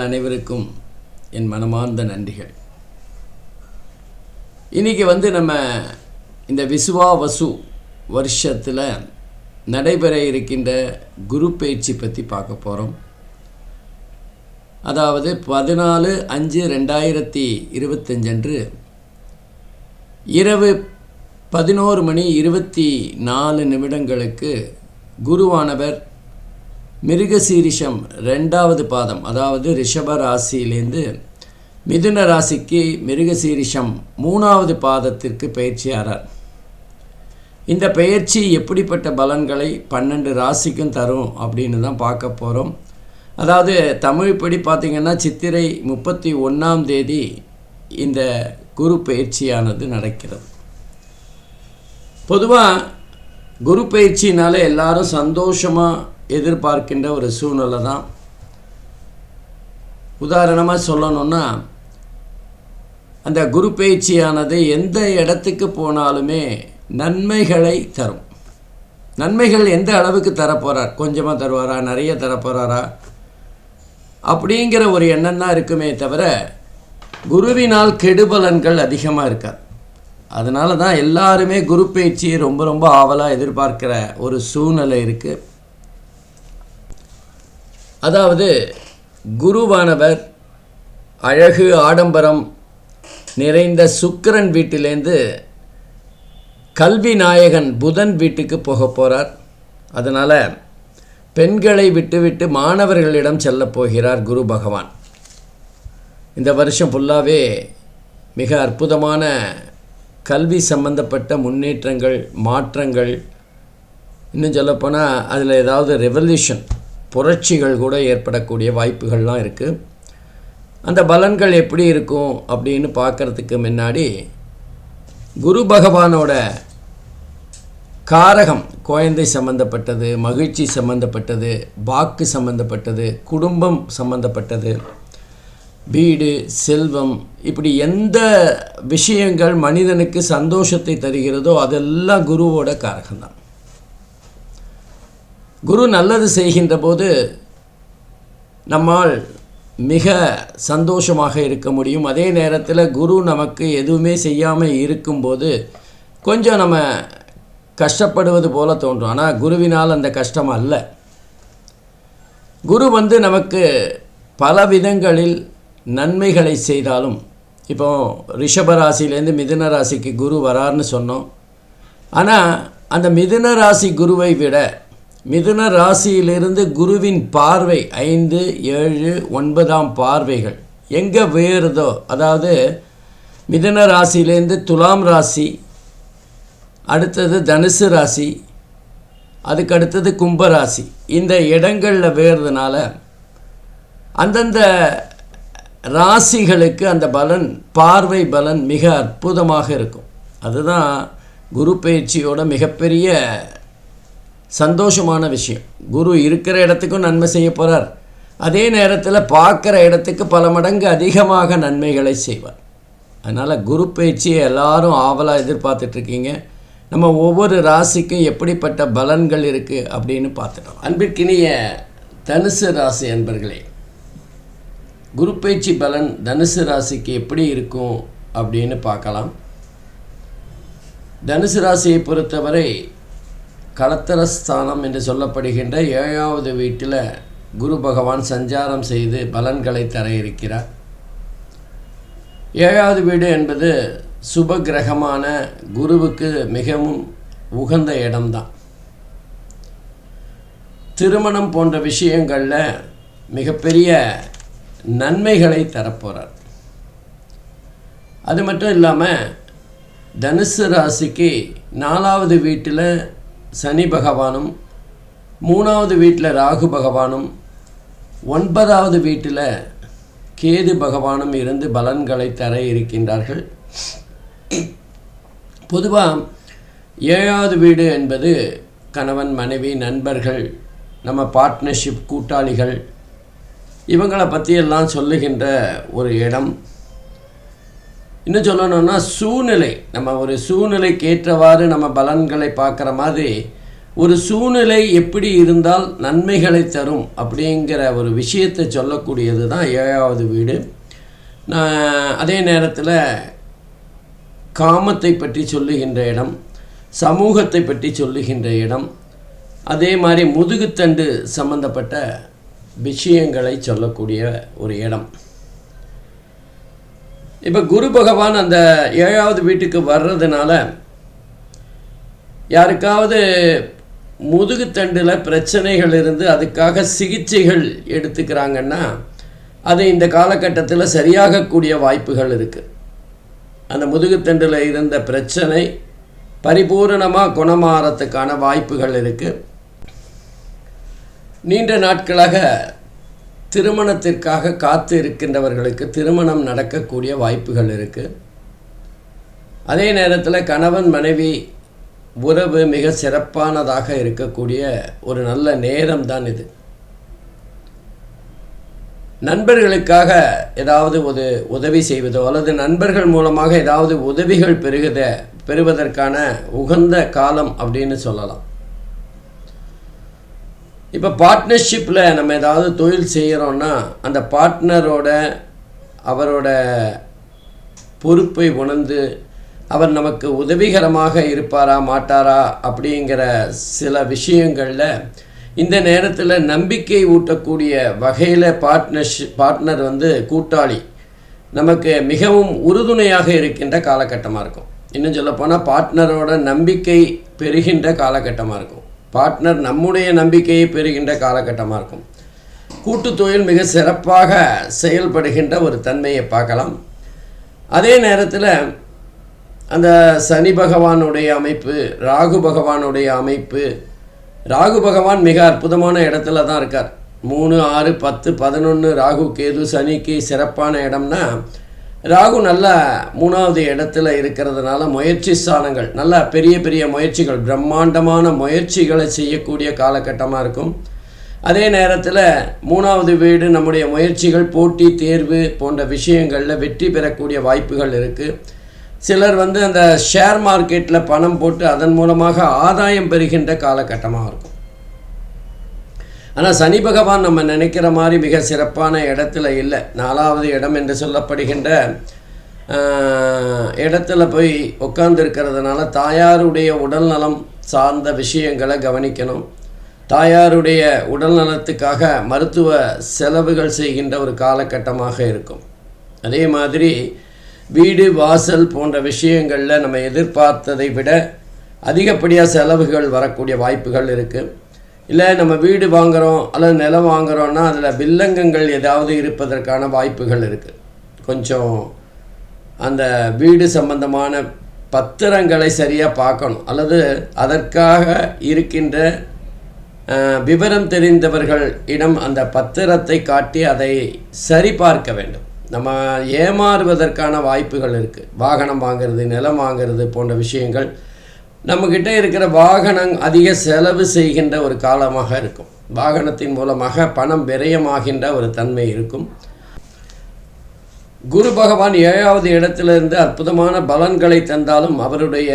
நேயர்கள் அனைவருக்கும் என் மனமார்ந்த நன்றிகள். இன்றைக்கி நம்ம இந்த விசுவாவசு வருஷத்தில் நடைபெற இருக்கின்ற குரு பயிற்சி பற்றி பார்க்க போகிறோம். அதாவது 14/5/2025 அன்று இரவு 11:24 குருவானவர் மிருகசீரிஷம் 2வது பாதம், அதாவது ரிஷப ராசியிலேருந்து மிதுன ராசிக்கு மிருகசீரிஷம் 3வது பாதத்திற்கு பயிற்சியாகிறார். இந்த பயிற்சி எப்படிப்பட்ட பலன்களை 12 ராசிக்கும் தரும் அப்படின்னு தான் பார்க்க போகிறோம். அதாவது தமிழ்ப்படி பார்த்திங்கன்னா சித்திரை 31ஆம் தேதி இந்த குரு பயிற்சியானது நடக்கிறது. பொதுவாக குரு பயிற்சினால எல்லாரும் சந்தோஷமாக எதிர்பார்க்கின்ற ஒரு சூழ்நிலை தான். உதாரணமாக சொல்லணுன்னா, அந்த குரு பயிற்சியானது எந்த இடத்துக்கு போனாலுமே நன்மைகளை தரும். நன்மைகள் எந்த அளவுக்கு தரப்போகிறார், கொஞ்சமாக தருவாரா, நிறைய தரப்போகிறாரா அப்படிங்கிற ஒரு எண்ணம் தான் இருக்குமே தவிர குருவினால் கெடுபலன்கள் அதிகமாக இருக்காது. அதனால தான் எல்லாருமே குரு பயிற்சியை ரொம்ப ரொம்ப ஆவலாக எதிர்பார்க்கிற ஒரு சூழ்நிலை இருக்குது. அதாவது குருவானவர் அழகு ஆடம்பரம் நிறைந்த சுக்கிரன் வீட்டிலேருந்து கல்வி நாயகன் புதன் வீட்டுக்கு போக போகிறார். அதனால் பெண்களை விட்டுவிட்டு மாணவர்களிடம் செல்ல போகிறார் குரு பகவான். இந்த வருஷம் ஃபுல்லாகவே மிக அற்புதமான கல்வி சம்பந்தப்பட்ட முன்னேற்றங்கள், மாற்றங்கள், இன்னும் சொல்லப்போனால் அதில் ஏதாவது ரெவல்யூஷன், புரட்சிகள் கூட ஏற்படக்கூடிய வாய்ப்புகள்லாம் இருக்குது. அந்த பலன்கள் எப்படி இருக்கும் அப்படின்னு பார்க்குறதுக்கு முன்னாடி, குரு பகவானோட காரகம் குழந்தை சம்பந்தப்பட்டது, மகிழ்ச்சி சம்பந்தப்பட்டது, வாக்கு சம்பந்தப்பட்டது, குடும்பம் சம்பந்தப்பட்டது, வீடு, செல்வம், இப்படி எந்த விஷயங்கள் மனிதனுக்கு சந்தோஷத்தை தருகிறதோ அதெல்லாம் குருவோட காரகம்தான். குரு நல்லது செய்கின்ற போது நம்மால் மிக சந்தோஷமாக இருக்க முடியும். அதே நேரத்தில் குரு நமக்கு எதுவுமே செய்யாமல் இருக்கும்போது கொஞ்சம் நம்ம கஷ்டப்படுவது போல தோன்றும். ஆனால் குருவினால் அந்த கஷ்டம் அல்ல. குரு நமக்கு பல விதங்களில் நன்மைகளை செய்தாலும், இப்போ ரிஷபராசிலேருந்து மிதுன ராசிக்கு குரு வரார்னு சொன்னோம். ஆனால் அந்த மிதுன ராசி குருவை விட மிதுன ராசியிலிருந்து குருவின் பார்வை 5, 7, 9ஆம் பார்வைகள் எங்கே வேறுதோ, அதாவது மிதுன ராசியிலேருந்து துலாம் ராசி, அடுத்தது தனுசு ராசி, அதுக்கு அடுத்தது கும்பராசி, இந்த இடங்களில் வேறுறதுனால அந்தந்த ராசிகளுக்கு அந்த பலன், பார்வை பலன் மிக அற்புதமாக இருக்கும். அதுதான் குரு பயிற்சியோட மிகப்பெரிய சந்தோஷமான விஷயம். குரு இருக்கிற இடத்துக்கும் நன்மை செய்ய போகிறார், அதே நேரத்தில் பார்க்குற இடத்துக்கு பல மடங்கு அதிகமாக நன்மைகளை செய்வார். அதனால் குரு பயிற்சியை எல்லாரும் ஆவலாக எதிர்பார்த்துட்ருக்கீங்க. நம்ம ஒவ்வொரு ராசிக்கும் எப்படிப்பட்ட பலன்கள் இருக்குது அப்படின்னு பார்த்துட்டோம். அன்பிற்கினிய தனுசு ராசி அன்பர்களே, குரு பயிற்சி பலன் தனுசு ராசிக்கு எப்படி இருக்கும் அப்படின்னு பார்க்கலாம். தனுசு ராசியை பொறுத்தவரை களத்திரஸ்தானம் என்று சொல்லப்படுகின்ற 7வது வீட்டில் குரு பகவான் சஞ்சாரம் செய்து பலன்களை தர இருக்கிறார். 7வது வீடு என்பது சுப கிரகமான குருவுக்கு மிகவும் உகந்த இடம்தான். திருமணம் போன்ற விஷயங்களில் மிகப்பெரிய நன்மைகளை தரப்போகிறார். அது மட்டும் இல்லாமல் தனுசு ராசிக்கு 4வது வீட்டில் சனி பகவானும், 3வது வீட்டில் ராகு பகவானும், 9வது வீட்டில் கேது பகவானும் இருந்து பலன்களை தர இருக்கின்றார்கள். பொதுவாக 7வது வீடு என்பது கணவன், மனைவி, நண்பர்கள், நம்ம பார்ட்னர்ஷிப், கூட்டாளிகள், இவங்களை பற்றியெல்லாம் சொல்லுகின்ற ஒரு இடம். இன்னும் சொல்லணும்னா சூழ்நிலை, நம்ம ஒரு சூழ்நிலைக்கு ஏற்றவாறு நம்ம பலன்களை பார்க்குற மாதிரி ஒரு சூழ்நிலை எப்படி இருந்தால் நன்மைகளை தரும் அப்படிங்கிற ஒரு விஷயத்தை சொல்லக்கூடியது தான் 7வது வீடு. அதே நேரத்தில் காமத்தை பற்றி சொல்லுகின்ற இடம், சமூகத்தை பற்றி சொல்லுகின்ற இடம், அதே மாதிரி முதுகுத்தண்டு சம்பந்தப்பட்ட விஷயங்களை சொல்லக்கூடிய ஒரு இடம். இப்போ குரு பகவான் அந்த 7வது வீட்டுக்கு வர்றதுனால யாருக்காவது முதுகுத்தண்டில் பிரச்சனைகள் இருந்து அதுக்காக சிகிச்சைகள் எடுத்துக்கிறாங்கன்னா அது இந்த காலகட்டத்தில் சரியாகக்கூடிய வாய்ப்புகள் இருக்குது. அந்த முதுகுத்தண்டில் இருந்த பிரச்சனை பரிபூரணமாக குணமாகறதுக்கான வாய்ப்புகள் இருக்குது. நீண்ட நாட்களாக திருமணத்திற்காக காத்து இருக்கின்றவர்களுக்கு திருமணம் நடக்கக்கூடிய வாய்ப்புகள் இருக்குது. அதே நேரத்தில் கணவன் மனைவி உறவு மிக சிறப்பானதாக இருக்கக்கூடிய ஒரு நல்ல நேரம் தான் இது. நண்பர்களுக்காக ஏதாவது ஒரு உதவி செய்வதோ அல்லது நண்பர்கள் மூலமாக ஏதாவது உதவிகள் பெறுவதற்கான உகந்த காலம் அப்படின்னு சொல்லலாம். இப்போ பார்ட்னர்ஷிப்பில் நம்ம ஏதாவது தொழில் செய்கிறோன்னா அந்த பார்ட்னரோட அவரோட பொறுப்பை உணர்ந்து அவர் நமக்கு உதவிகரமாக இருப்பாரா மாட்டாரா அப்படிங்கிற சில விஷயங்களில் இந்த நேரத்தில் நம்பிக்கை ஊட்டக்கூடிய வகையில் பார்ட்னர் கூட்டாளி நமக்கு மிகவும் உறுதுணையாக இருக்கின்ற காலகட்டமாக இருக்கும். இன்னும் சொல்லப்போனால் பார்ட்னரோட நம்பிக்கை பெறுகின்ற காலகட்டமாக இருக்கும். பார்ட்னர் நம்முடைய நம்பிக்கையை பெறுகின்ற காலகட்டமாக இருக்கும். கூட்டு தொழில் மிக சிறப்பாக செயல்படுகின்ற ஒரு தன்மையை பார்க்கலாம். அதே நேரத்தில் அந்த சனி பகவானுடைய அமைப்பு, ராகு பகவானுடைய அமைப்பு, ராகு பகவான் மிக அற்புதமான இடத்துல தான் இருக்கார். 3, 6, 10, 11 ராகு கேது சனிக்கு சிறப்பான இடம்னா ராகு நல்ல 3வது இடத்துல இருக்கிறதுனால முயற்சி ஸ்தானங்கள் நல்ல பெரிய பெரிய முயற்சிகள், பிரம்மாண்டமான முயற்சிகளை செய்யக்கூடிய காலகட்டமாக இருக்கும். அதே நேரத்தில் 3வது வீடு நம்முடைய முயற்சிகள், போட்டி தேர்வு போன்ற விஷயங்களில் வெற்றி பெறக்கூடிய வாய்ப்புகள் இருக்குது. சிலர் அந்த ஷேர் மார்க்கெட்டில் பணம் போட்டு அதன் மூலமாக ஆதாயம் பெறுகின்ற காலகட்டமாக இருக்கும். ஆனால் சனி பகவான் நம்ம நினைக்கிற மாதிரி மிக சிறப்பான இடத்துல இல்லை. 4வது இடம் என்று சொல்லப்படுகின்ற இடத்துல போய் உட்கார்ந்துருக்கிறதுனால தாயாருடைய உடல் நலம் சார்ந்த விஷயங்களை கவனிக்கணும். தாயாருடைய உடல் நலத்துக்காக மருத்துவ செலவுகள் செய்கின்ற ஒரு காலகட்டமாக இருக்கும். அதே மாதிரி வீடு வாசல் போன்ற விஷயங்களில் நம்ம எதிர்பார்த்ததை விட அதிகப்படியாக செலவுகள் வரக்கூடிய வாய்ப்புகள் இருக்குது. இல்லை நம்ம வீடு வாங்குகிறோம் அல்லது நிலம் வாங்குகிறோன்னா அதில் வில்லங்கங்கள் ஏதாவது இருப்பதற்கான வாய்ப்புகள் இருக்குது. கொஞ்சம் அந்த வீடு சம்பந்தமான பத்திரங்களை சரியாக பார்க்கணும், அல்லது அதற்காக இருக்கின்ற விவரம் தெரிந்தவர்கள் இடம் அந்த பத்திரத்தை காட்டி அதை சரிபார்க்க வேண்டும். நம்ம ஏமாறுவதற்கான வாய்ப்புகள் இருக்குது. வாகனம் வாங்கிறது, நிலம் வாங்கிறது போன்ற விஷயங்கள், நம்மக்கிட்ட இருக்கிற வாகனம் அதிக செலவு செய்கின்ற ஒரு காலமாக இருக்கும். வாகனத்தின் மூலமாக பணம் விரயமாகின்ற ஒரு தன்மை இருக்கும். குரு பகவான் 7வது இடத்திலிருந்து அற்புதமான பலன்களை தந்தாலும் அவருடைய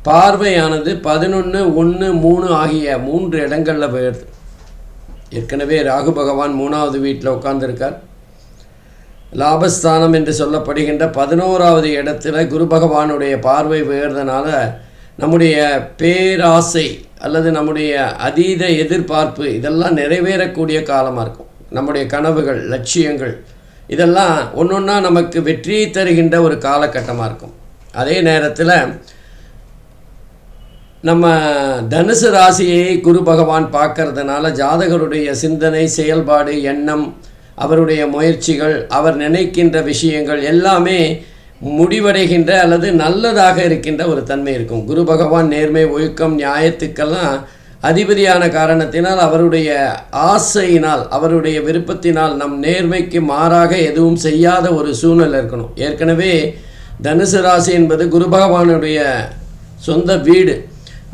பார்வையானது 11, 1, 3 ஆகிய 3 இடங்களில் போயிடுது. ஏற்கனவே ராகு பகவான் 3வது வீட்டில் உட்கார்ந்துருக்கார். லாபஸ்தானம் என்று சொல்லப்படுகின்ற 11வது இடத்துல குரு பகவானுடைய பார்வை உயர்றதுனால நம்முடைய பேராசை அல்லது நம்முடைய அதீத எதிர்பார்ப்பு இதெல்லாம் நிறைவேறக்கூடிய காலமாக இருக்கும். நம்முடைய கனவுகள், லட்சியங்கள் இதெல்லாம் ஒன்றொன்றா நமக்கு வெற்றியை தருகின்ற ஒரு காலகட்டமாக இருக்கும். அதே நேரத்தில் நம்ம தனுசு ராசியை குரு பகவான் பார்க்கறதுனால ஜாதகருடைய சிந்தனை, செயல்பாடு, எண்ணம், அவருடைய முயற்சிகள், அவர் நினைக்கின்ற விஷயங்கள் எல்லாமே முடிவடைகின்ற அல்லது நல்லதாக இருக்கின்ற ஒரு தன்மை இருக்கும். குரு பகவான் நேர்மை, ஒழுக்கம், நியாயத்துக்கெல்லாம் அதிபதியான காரணத்தினால் அவருடைய ஆசையினால், அவருடைய விருப்பத்தினால் நம் நேர்மைக்கு மாறாக எதுவும் செய்யாத ஒரு சூழ்நிலை இருக்கணும். ஏற்கனவே தனுசு ராசி என்பது குரு பகவானுடைய சொந்த வீடு.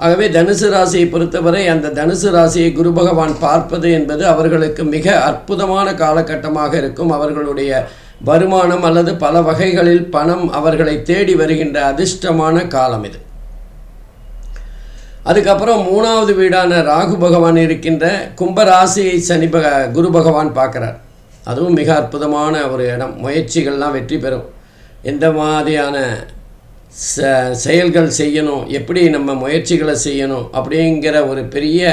ஆகவே தனுசு ராசியை பொறுத்தவரை அந்த தனுசு ராசியை குரு பகவான் பார்ப்பது என்பது அவர்களுக்கு மிக அற்புதமான காலகட்டமாக இருக்கும். அவர்களுடைய வருமானம் அல்லது பல வகைகளில் பணம் அவர்களை தேடி வருகின்ற அதிர்ஷ்டமான காலம் இது. அதுக்கப்புறம் 3வது வீடான ராகு பகவான் இருக்கின்ற கும்பராசியை குரு பகவான் பார்க்குறார். அதுவும் மிக அற்புதமான ஒரு இடம். முயற்சிகள்லாம் வெற்றி பெறும். எந்த மாதிரியான செயல்கள் செய்யணும், எப்படி நம்ம முயற்சிகளை செய்யணும் அப்படிங்கிற ஒரு பெரிய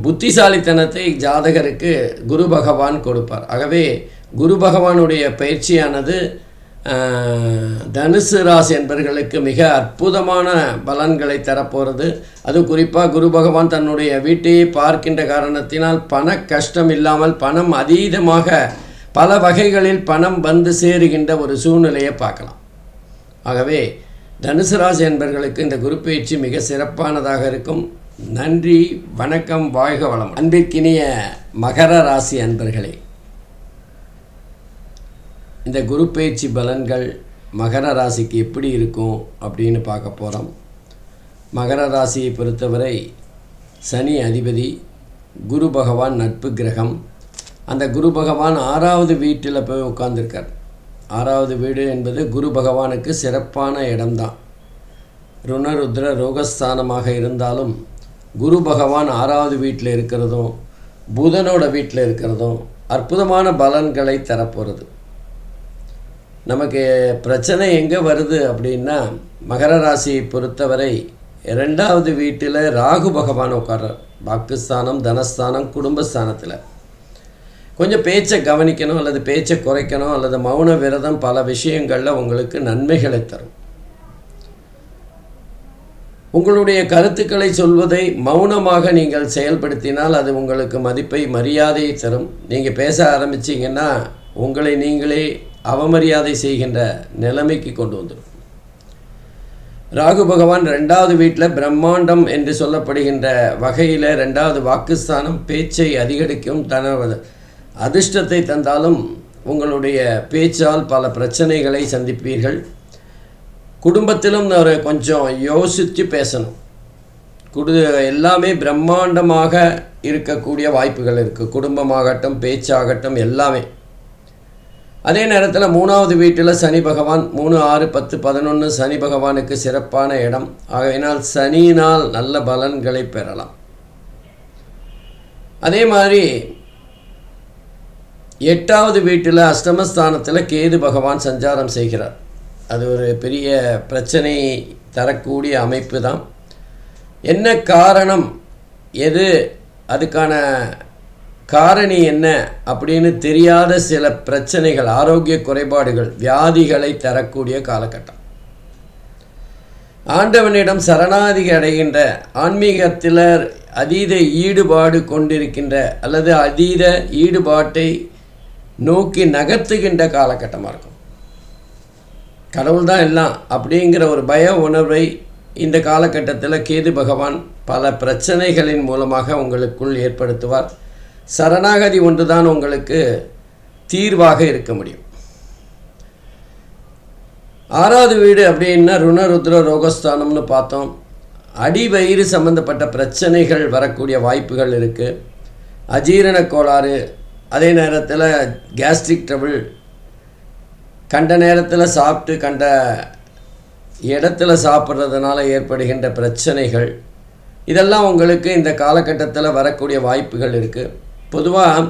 புத்திசாலித்தனத்தை ஜாதகருக்கு குரு பகவான் கொடுப்பார். ஆகவே குரு பகவானுடைய பயிற்சியானது தனுசு ராசி என்பவர்களுக்கு மிக அற்புதமான பலன்களை தரப்போகிறது. அது குறிப்பாக குரு பகவான் தன்னுடைய வீட்டையே பார்க்கின்ற காரணத்தினால் பண கஷ்டம் இல்லாமல் பணம் அதீதமாக பல வகைகளில் பணம் வந்து சேருகின்ற ஒரு சூழ்நிலையை பார்க்கலாம். ஆகவே தனுசு ராசி என்பவர்களுக்கு இந்த குரு பயிற்சி மிக சிறப்பானதாக இருக்கும். நன்றி, வணக்கம், வாழ்க வளம். அன்பிற்கினிய மகர ராசி அன்பர்களே, இந்த குரு பயிற்சி பலன்கள் மகர ராசிக்கு எப்படி இருக்கும் அப்படின்னு பார்க்க போகிறோம். மகர ராசியை பொறுத்தவரை சனி அதிபதி, குரு பகவான் நட்பு கிரகம். அந்த குரு பகவான் 6வது வீட்டில் போய் உட்கார்ந்துருக்கார். 6வது வீடு என்பது குரு பகவானுக்கு சிறப்பான இடம்தான். ருணருத்ர ரோகஸ்தானமாக இருந்தாலும் குரு பகவான் 6வது வீட்டில் இருக்கிறதும் புதனோட வீட்டில் இருக்கிறதும் அற்புதமான பலன்களை தரப்போகிறது. நமக்கு பிரச்சனை எங்கே வருது அப்படின்னா, மகர ராசியை பொறுத்தவரை 2வது வீட்டில் ராகு பகவான் உட்கார்றார். வாக்குஸ்தானம், தனஸ்தானம், குடும்பஸ்தானத்தில். கொஞ்சம் பேச்சை கவனிக்கணும், அல்லது பேச்சை குறைக்கணும், அல்லது மௌன விரதம் பல விஷயங்களில் உங்களுக்கு நன்மைகளை தரும். உங்களுடைய கருத்துக்களை சொல்வதை மௌனமாக நீங்கள் செயல்படுத்தினால் அது உங்களுக்கு மதிப்பை, மரியாதையை தரும். நீங்கள் பேச ஆரம்பிச்சிங்கன்னா உங்களை நீங்களே அவமரியாதை செய்கின்ற நிலைமைக்கு கொண்டு வந்துடும். ராகு பகவான் 2வது வீட்டில் பிரம்மாண்டம் என்று சொல்லப்படுகின்ற வகையில் 2வது வாக்குஸ்தானம் பேச்சை அதிகரிக்கும். அதிர்ஷ்டத்தை தந்தாலும் உங்களுடைய பேச்சால் பல பிரச்சனைகளை சந்திப்பீர்கள். குடும்பத்திலும் ஒரு கொஞ்சம் யோசித்து பேசணும். எல்லாமே பிரம்மாண்டமாக இருக்கக்கூடிய வாய்ப்புகள் இருக்குது. குடும்பமாகட்டும், பேச்சாகட்டும், எல்லாமே. அதே நேரத்தில் 3வது வீட்டில் சனி பகவான் 3, 6, 10, 11 சனி பகவானுக்கு சிறப்பான இடம். ஆகையினால் சனியினால் நல்ல பலன்களை பெறலாம். அதே மாதிரி 8வது வீட்டில் அஷ்டமஸ்தானத்தில் கேது பகவான் சஞ்சாரம் செய்கிறார். அது ஒரு பெரிய பிரச்சனை தரக்கூடிய அமைப்பு தான். என்ன காரணம், எது அதுக்கான காரணி என்ன அப்படின்னு தெரியாத சில பிரச்சனைகள், ஆரோக்கிய குறைபாடுகள், வியாதிகளை தரக்கூடிய காலகட்டம். ஆண்டவனிடம் சரணாகதி அடைகின்ற, ஆன்மீகத்தில் அதீத ஈடுபாடு கொண்டிருக்கின்ற அல்லது அதீத ஈடுபாட்டை நோக்கி நகர்த்துகின்ற காலகட்டமாக இருக்கும். கடவுள் தான் எல்லாம் அப்படிங்கிற ஒரு பய உணர்வை இந்த காலகட்டத்தில் கேது பகவான் பல பிரச்சனைகளின் மூலமாக உங்களுக்குள் ஏற்படுத்துவார். சரணாகதி ஒன்றுதான் உங்களுக்கு தீர்வாக இருக்க முடியும். 6வது வீடு அப்படின்னா ருணருத்ர ரோகஸ்தானம்னு பார்த்தோம். அடிவயிறு சம்பந்தப்பட்ட பிரச்சனைகள் வரக்கூடிய வாய்ப்புகள் இருக்குது. அஜீரண கோளாறு, அதே நேரத்தில் கேஸ்ட்ரிக் ட்ரபிள், கண்ட நேரத்தில் சாப்பிட்டு கண்ட இடத்துல சாப்பிட்றதுனால ஏற்படுகின்ற பிரச்சனைகள், இதெல்லாம் உங்களுக்கு இந்த காலகட்டத்தில் வரக்கூடிய வாய்ப்புகள் இருக்குது. பொதுவாக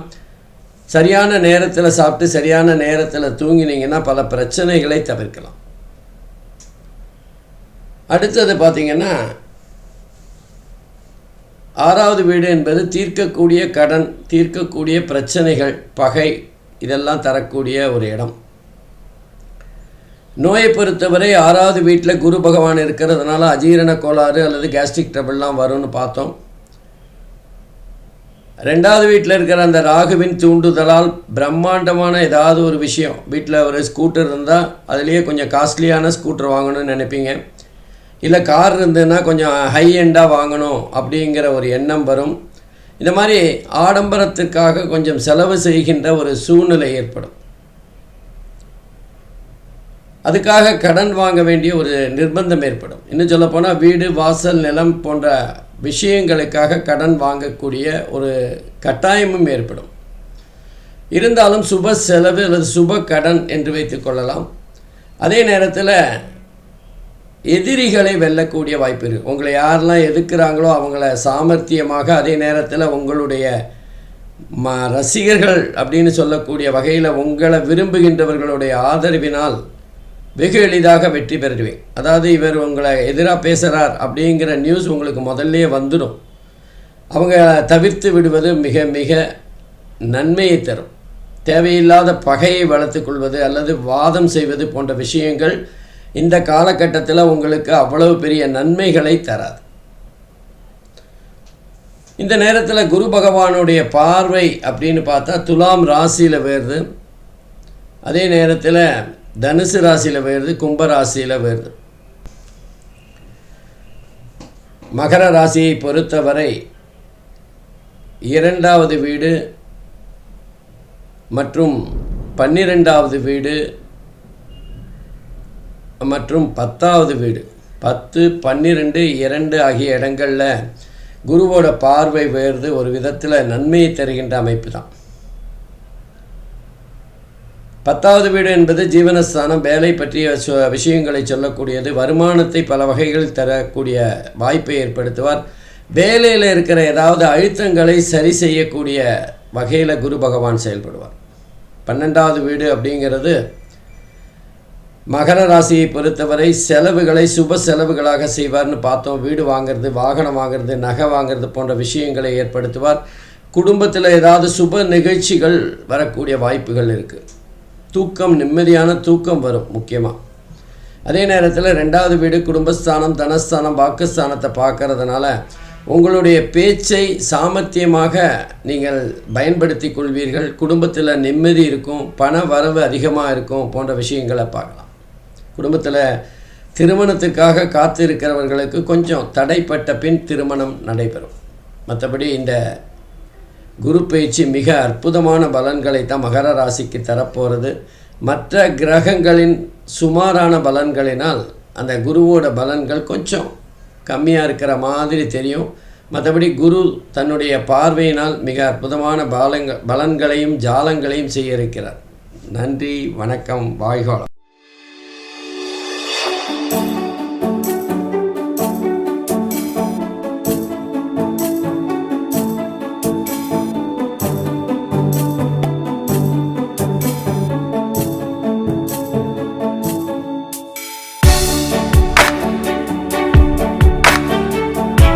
சரியான நேரத்தில் சாப்பிட்டு சரியான நேரத்தில் தூங்கினீங்கன்னா பல பிரச்சனைகளை தவிர்க்கலாம். அடுத்தது பார்த்திங்கன்னா 6வது வீடு என்பது தீர்க்கக்கூடிய கடன், தீர்க்கக்கூடிய பிரச்சனைகள், பகை, இதெல்லாம் தரக்கூடிய ஒரு இடம். நோயை பொறுத்தவரை 6வது வீட்டில் குரு பகவான் இருக்கிறதுனால அஜீரண கோளாறு அல்லது கேஸ்ட்ரிக் ட்ரபிள்லாம் வரும்னு பார்த்தோம். 2வது வீட்டில் இருக்கிற அந்த ராகுவின் தூண்டுதலால் பிரம்மாண்டமான ஏதாவது ஒரு விஷயம், வீட்டில் ஒரு ஸ்கூட்டர் இருந்தால் அதுலேயே கொஞ்சம் காஸ்ட்லியான ஸ்கூட்டர் வாங்கணும்னு நினைப்பீங்க. இல்லை கார் இருந்ததுன்னா கொஞ்சம் ஹை எண்டாக வாங்கணும் அப்படிங்கிற ஒரு எண்ணம் வரும். இந்த மாதிரி ஆடம்பரத்திற்காக கொஞ்சம் செலவு செய்கின்ற ஒரு சூழ்நிலை ஏற்படும். அதுக்காக கடன் வாங்க வேண்டிய ஒரு நிர்பந்தம் ஏற்படும். இன்னும் சொல்லப்போனால் வீடு, வாசல், நிலம் போன்ற விஷயங்களுக்காக கடன் வாங்கக்கூடிய ஒரு கட்டாயமும் ஏற்படும். இருந்தாலும் சுப செலவு அல்லது சுப கடன் என்று வைத்துக்கொள்ளலாம். அதே நேரத்தில் எதிரிகளை வெல்லக்கூடிய வாய்ப்பு இருக்குது. உங்களை யாரெல்லாம் எதிர்க்கிறாங்களோ அவங்கள சாமர்த்தியமாக, அதே நேரத்தில் உங்களுடைய ரசிகர்கள் அப்படின்னு சொல்லக்கூடிய வகையில் உங்களை விரும்புகின்றவர்களுடைய ஆதரவினால் வெகு எளிதாக வெற்றி பெறுவேன். அதாவது இவர் உங்களை எதிராக பேசுகிறார் அப்படிங்கிற நியூஸ் உங்களுக்கு முதல்லையே வந்துடும். அவங்க தவிர்த்து விடுவது மிக மிக நன்மையை தரும். தேவையில்லாத பகையை வளர்த்து கொள்வது அல்லது வாதம் செய்வது போன்ற விஷயங்கள் இந்த காலகட்டத்தில் உங்களுக்கு அவ்வளவு பெரிய நன்மைகளை தராது. இந்த நேரத்தில் குரு பகவானுடைய பார்வை அப்படின்னு பார்த்தா துலாம் ராசியில் வருது, அதே நேரத்தில் தனுசு ராசியில் வருது, கும்ப ராசியில் வருது. மகர ராசியை பொறுத்தவரை 2வது வீடு மற்றும் 12வது வீடு மற்றும் 10வது வீடு, 10, 12, 2 ஆகிய இடங்களில் குருவோட பார்வை வேறுது ஒரு விதத்தில் நன்மையை தருகின்ற அமைப்பு தான். 10வது வீடு என்பது ஜீவனஸ்தானம், வேலை பற்றிய விஷயங்களை சொல்லக்கூடியது, வருமானத்தை பல வகைகளில் தரக்கூடிய வாய்ப்பை ஏற்படுத்துவார். வேலையில் இருக்கிற ஏதாவது அழுத்தங்களை சரி செய்யக்கூடிய வகையில் குரு பகவான் செயல்படுவார். 12வது வீடு அப்படிங்கிறது மகர ராசியை பொறுத்தவரை செலவுகளை சுப செலவுகளாக செய்வார்னு பார்த்தோம். வீடு வாங்கிறது, வாகனம் வாங்கிறது, நகை வாங்கிறது போன்ற விஷயங்களை ஏற்படுத்துவார். குடும்பத்தில் ஏதாவது சுப நிகழ்ச்சிகள் வரக்கூடிய வாய்ப்புகள் இருக்குது. தூக்கம், நிம்மதியான தூக்கம் வரும் முக்கியமாக. அதே நேரத்தில் 2வது வீடு குடும்பஸ்தானம், தனஸ்தானம், வாக்குஸ்தானத்தை பார்க்கறதுனால உங்களுடைய பேச்சை சாமர்த்தியமாக நீங்கள் பயன்படுத்தி கொள்வீர்கள். குடும்பத்தில் நிம்மதி இருக்கும், பண வரவு அதிகமாக இருக்கும் போன்ற விஷயங்களை பார்க்கலாம். குடும்பத்தில் திருமணத்துக்காக காத்திருக்கிறவர்களுக்கு கொஞ்சம் தடைப்பட்ட பின் திருமணம் நடைபெறும். மற்றபடி இந்த குரு பயிற்சி மிக அற்புதமான பலன்களை தான் மகர ராசிக்கு தரப்போகிறது. மற்ற கிரகங்களின் சுமாரான பலன்களினால் அந்த குருவோட பலன்கள் கொஞ்சம் கம்மியாக இருக்கிற மாதிரி தெரியும். மற்றபடி குரு தன்னுடைய பார்வையினால் மிக அற்புதமான பலன்களையும் ஜாலங்களையும் செய்ய இருக்கிறார். நன்றி, வணக்கம், வாழ்க வளம்.